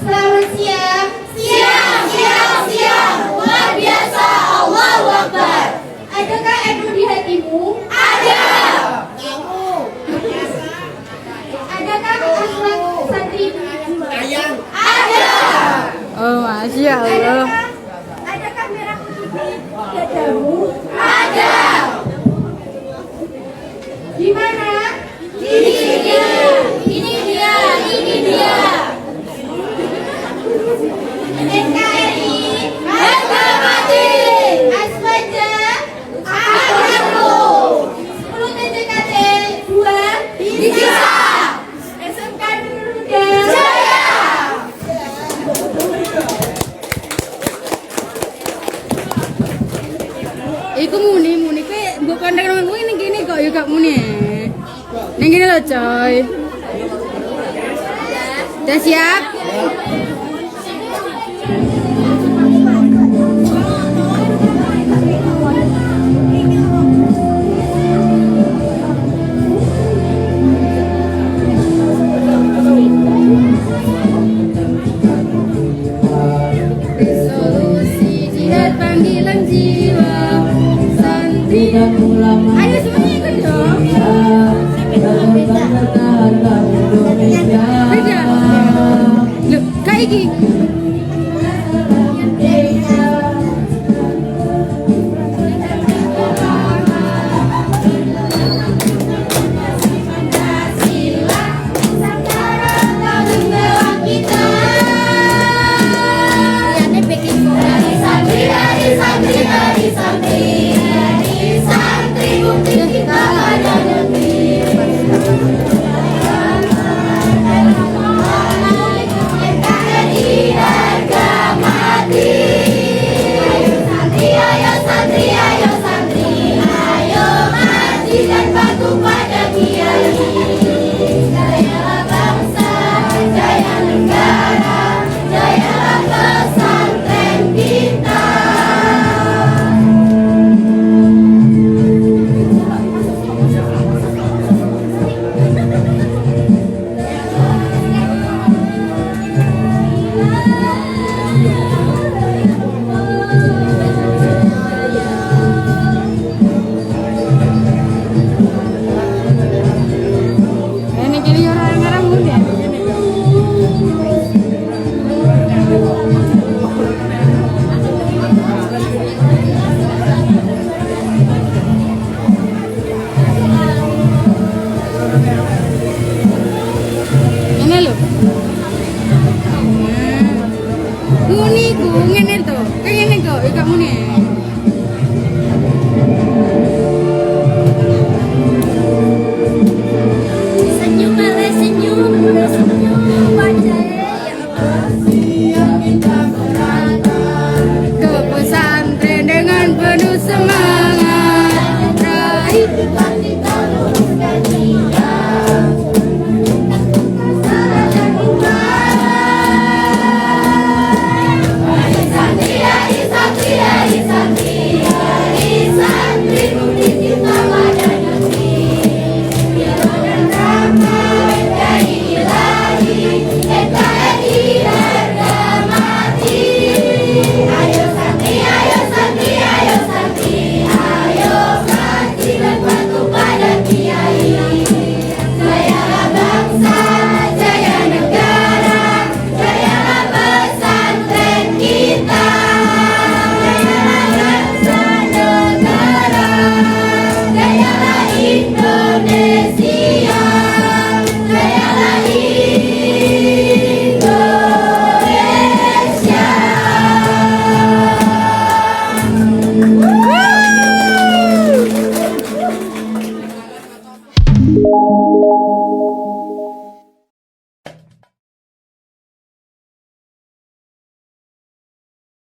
Selamat siang. Siang. Luar biasa. Allahu Akbar. Adakah ilmu di hatimu? Ada. Adakah akhlak santri? Ada. Oh, Masya Allah. Adakah merah putih di dadamu? Ada. Di mana? Ini dia. NKRI harga mati. Aswaja akanku. 10 TJKT 2 bisa. SMK Nurul Huda Jaya. Iku muni kowe mbok kandhang nang kowe ning kene kok ya gak muni. Ning kene lho, coy. Udah siap? Resolusi jihad panggilan jiwa santri dan ulama. Ayo semuanya ikut dong. Beda. Loh, kayak gini. Ke pesantren dengan penuh semangat, raih